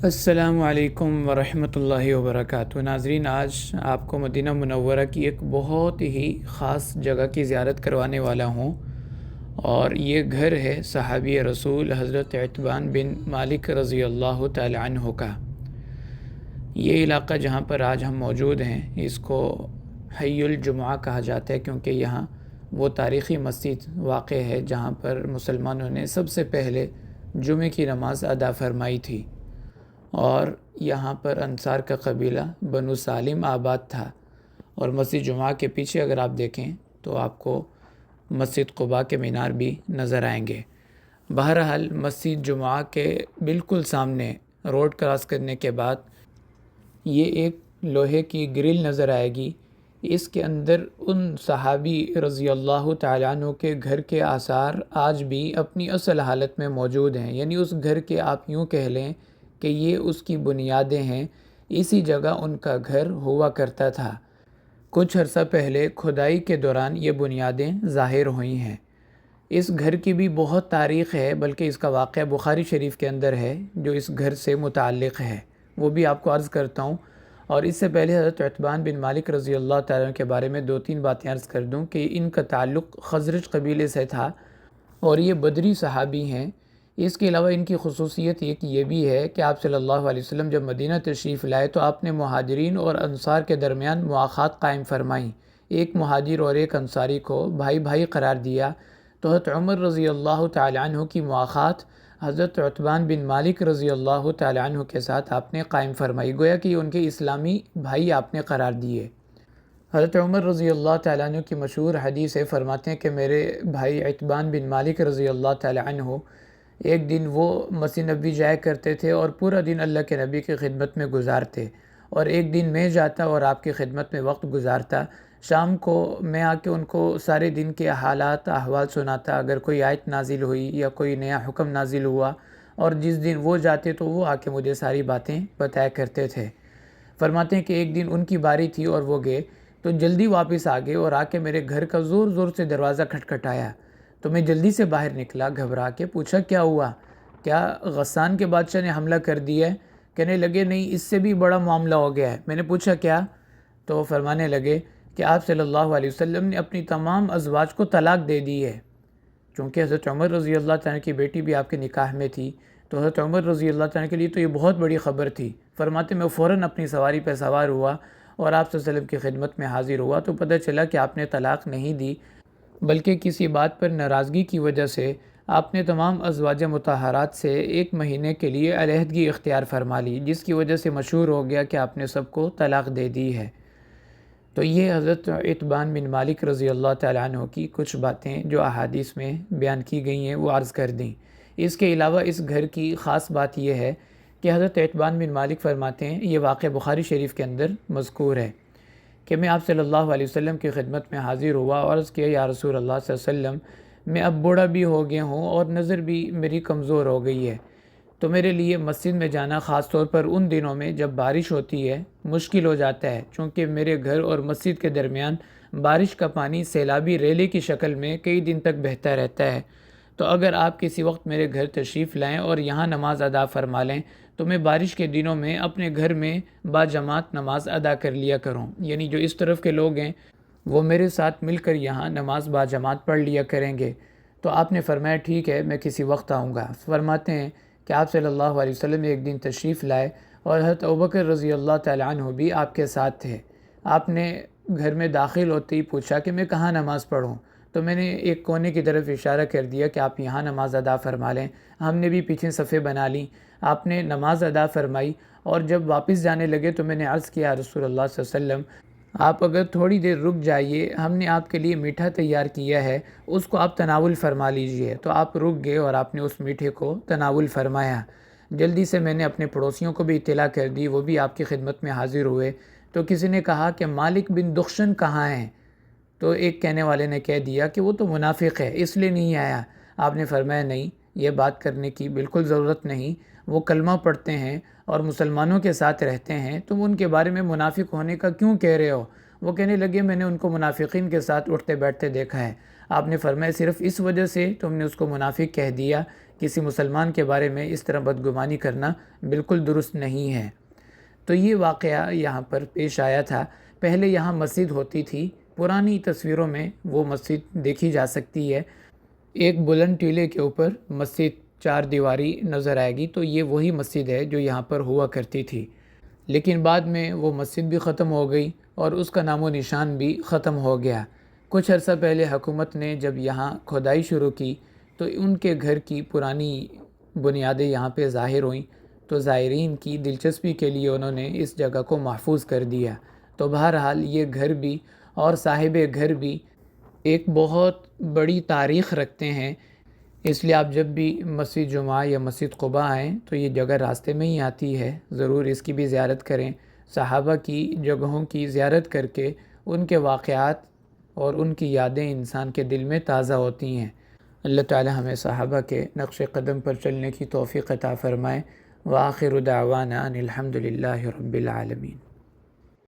السلام علیکم ورحمۃ اللہ وبرکاتہ۔ ناظرین، آج آپ کو مدینہ منورہ کی ایک بہت ہی خاص جگہ کی زیارت کروانے والا ہوں، اور یہ گھر ہے صحابی رسول حضرت عتبان بن مالک رضی اللہ تعالی عنہ کا۔ یہ علاقہ جہاں پر آج ہم موجود ہیں اس کو حی الجمعہ کہا جاتا ہے، کیونکہ یہاں وہ تاریخی مسجد واقع ہے جہاں پر مسلمانوں نے سب سے پہلے جمعے کی نماز ادا فرمائی تھی، اور یہاں پر انصار کا قبیلہ بنو سالم آباد تھا۔ اور مسجد جمعہ کے پیچھے اگر آپ دیکھیں تو آپ کو مسجد قباء کے مینار بھی نظر آئیں گے۔ بہرحال مسجد جمعہ کے بالکل سامنے روڈ کراس کرنے کے بعد یہ ایک لوہے کی گرل نظر آئے گی۔ اس کے اندر ان صحابی رضی اللہ تعالیٰ عنہ کے گھر کے آثار آج بھی اپنی اصل حالت میں موجود ہیں، یعنی اس گھر کے آپ یوں کہہ لیں کہ یہ اس کی بنیادیں ہیں۔ اسی جگہ ان کا گھر ہوا کرتا تھا۔ کچھ عرصہ پہلے کھدائی کے دوران یہ بنیادیں ظاہر ہوئی ہیں۔ اس گھر کی بھی بہت تاریخ ہے، بلکہ اس کا واقعہ بخاری شریف کے اندر ہے جو اس گھر سے متعلق ہے، وہ بھی آپ کو عرض کرتا ہوں۔ اور اس سے پہلے حضرت عتبان بن مالک رضی اللہ تعالیٰ کے بارے میں دو تین باتیں عرض کر دوں کہ ان کا تعلق خزرج قبیلے سے تھا، اور یہ بدری صحابی ہیں۔ اس کے علاوہ ان کی خصوصیت یہ بھی ہے کہ آپ صلی اللہ علیہ وسلم جب مدینہ تشریف لائے تو آپ نے مہاجرین اور انصار کے درمیان مواخات قائم فرمائیں۔ ایک مہاجر اور ایک انصاری کو بھائی بھائی قرار دیا، تو حضرت عمر رضی اللہ تعالی عنہ کی مواخات حضرت عتبان بن مالک رضی اللہ تعالی عنہ کے ساتھ آپ نے قائم فرمائی، گویا کہ ان کے اسلامی بھائی آپ نے قرار دیے۔ حضرت عمر رضی اللہ تعالیٰ عنہ کی مشہور حدیث ہے، فرماتے ہیں کہ میرے بھائی عتبان بن مالک رضی اللہ تعالیٰ عنہ ایک دن وہ مسجد نبوی جایا کرتے تھے اور پورا دن اللہ کے نبی کی خدمت میں گزارتے، اور ایک دن میں جاتا اور آپ کی خدمت میں وقت گزارتا۔ شام کو میں آ کے ان کو سارے دن کے حالات احوال سناتا، اگر کوئی آیت نازل ہوئی یا کوئی نیا حکم نازل ہوا، اور جس دن وہ جاتے تو وہ آ کے مجھے ساری باتیں بتایا کرتے تھے۔ فرماتے ہیں کہ ایک دن ان کی باری تھی اور وہ گئے تو جلدی واپس آ گئے، اور آ کے میرے گھر کا زور زور سے دروازہ کھٹکھٹایا، تو میں جلدی سے باہر نکلا، گھبرا کے پوچھا کیا ہوا، کیا غسان کے بادشاہ نے حملہ کر دیا ہے؟ کہنے لگے نہیں، اس سے بھی بڑا معاملہ ہو گیا ہے۔ میں نے پوچھا کیا؟ تو فرمانے لگے کہ آپ صلی اللہ علیہ وسلم نے اپنی تمام ازواج کو طلاق دے دی ہے۔ چونکہ حضرت عمر رضی اللہ تعالیٰ کی بیٹی بھی آپ کے نکاح میں تھی، تو حضرت عمر رضی اللہ تعالیٰ کے لیے تو یہ بہت بڑی خبر تھی۔ فرماتے میں فوراً اپنی سواری پہ سوار ہوا اور آپ صلی اللہ علیہ وسلم کی خدمت میں حاضر ہوا، تو پتہ چلا کہ آپ نے طلاق نہیں دی، بلکہ کسی بات پر ناراضگی کی وجہ سے آپ نے تمام ازواج مطہرات سے 1 مہینے کے لیے علیحدگی اختیار فرما لی، جس کی وجہ سے مشہور ہو گیا کہ آپ نے سب کو طلاق دے دی ہے۔ تو یہ حضرت عتبان بن مالک رضی اللہ تعالیٰ عنہ کی کچھ باتیں جو احادیث میں بیان کی گئی ہیں وہ عرض کر دیں۔ اس کے علاوہ اس گھر کی خاص بات یہ ہے کہ حضرت عتبان بن مالک فرماتے ہیں، یہ واقعہ بخاری شریف کے اندر مذکور ہے کہ میں آپ صلی اللہ علیہ وسلم کی خدمت میں حاضر ہوا اور عرض کیا یا رسول اللہ صلی اللہ علیہ وسلم، میں اب بوڑھا بھی ہو گیا ہوں اور نظر بھی میری کمزور ہو گئی ہے، تو میرے لیے مسجد میں جانا خاص طور پر ان دنوں میں جب بارش ہوتی ہے مشکل ہو جاتا ہے، چونکہ میرے گھر اور مسجد کے درمیان بارش کا پانی سیلابی ریلے کی شکل میں کئی دن تک بہتا رہتا ہے، تو اگر آپ کسی وقت میرے گھر تشریف لائیں اور یہاں نماز ادا فرما لیں تو میں بارش کے دنوں میں اپنے گھر میں با جماعت نماز ادا کر لیا کروں، یعنی جو اس طرف کے لوگ ہیں وہ میرے ساتھ مل کر یہاں نماز با جماعت پڑھ لیا کریں گے۔ تو آپ نے فرمایا ٹھیک ہے، میں کسی وقت آؤں گا۔ فرماتے ہیں کہ آپ صلی اللہ علیہ وسلم ایک دن تشریف لائے اور حضرت ابوبکر رضی اللہ تعالیٰ عنہ بھی آپ کے ساتھ تھے۔ آپ نے گھر میں داخل ہوتے ہی پوچھا کہ میں کہاں نماز پڑھوں، تو میں نے ایک کونے کی طرف اشارہ کر دیا کہ آپ یہاں نماز ادا فرما لیں۔ ہم نے بھی پیچھے صفیں بنا لیں، آپ نے نماز ادا فرمائی، اور جب واپس جانے لگے تو میں نے عرض کیا رسول اللہ صلی اللہ علیہ وسلم، آپ اگر تھوڑی دیر رک جائیے، ہم نے آپ کے لیے میٹھا تیار کیا ہے، اس کو آپ تناول فرما لیجئے۔ تو آپ رک گئے اور آپ نے اس میٹھے کو تناول فرمایا۔ جلدی سے میں نے اپنے پڑوسیوں کو بھی اطلاع کر دی، وہ بھی آپ کی خدمت میں حاضر ہوئے۔ تو کسی نے کہا کہ مالک بن دخشن کہاں ہیں؟ تو ایک کہنے والے نے کہہ دیا کہ وہ تو منافق ہے اس لیے نہیں آیا۔ آپ نے فرمایا نہیں، یہ بات کرنے کی بالکل ضرورت نہیں، وہ کلمہ پڑھتے ہیں اور مسلمانوں کے ساتھ رہتے ہیں، تم ان کے بارے میں منافق ہونے کا کیوں کہہ رہے ہو؟ وہ کہنے لگے میں نے ان کو منافقین کے ساتھ اٹھتے بیٹھتے دیکھا ہے۔ آپ نے فرمایا صرف اس وجہ سے تم نے اس کو منافق کہہ دیا کسی مسلمان کے بارے میں اس طرح بدگمانی کرنا بالکل درست نہیں ہے۔ تو یہ واقعہ یہاں پر پیش آیا تھا۔ پہلے یہاں مسجد ہوتی تھی، پرانی تصویروں میں وہ مسجد دیکھی جا سکتی ہے، ایک بلند ٹیلے کے اوپر مسجد 4 دیواری نظر آئے گی، تو یہ وہی مسجد ہے جو یہاں پر ہوا کرتی تھی۔ لیکن بعد میں وہ مسجد بھی ختم ہو گئی اور اس کا نام و نشان بھی ختم ہو گیا۔ کچھ عرصہ پہلے حکومت نے جب یہاں کھدائی شروع کی تو ان کے گھر کی پرانی بنیادیں یہاں پہ ظاہر ہوئیں، تو زائرین کی دلچسپی کے لیے انہوں نے اس جگہ کو محفوظ کر دیا۔ تو بہرحال یہ گھر بھی اور صاحب گھر بھی ایک بہت بڑی تاریخ رکھتے ہیں، اس لیے آپ جب بھی مسجد جمعہ یا مسجد قباء آئیں تو یہ جگہ راستے میں ہی آتی ہے، ضرور اس کی بھی زیارت کریں۔ صحابہ کی جگہوں کی زیارت کر کے ان کے واقعات اور ان کی یادیں انسان کے دل میں تازہ ہوتی ہیں۔ اللہ تعالی ہمیں صحابہ کے نقش قدم پر چلنے کی توفیق عطا فرمائے۔ وآخر دعوانا ان الحمد للہ رب العالمین۔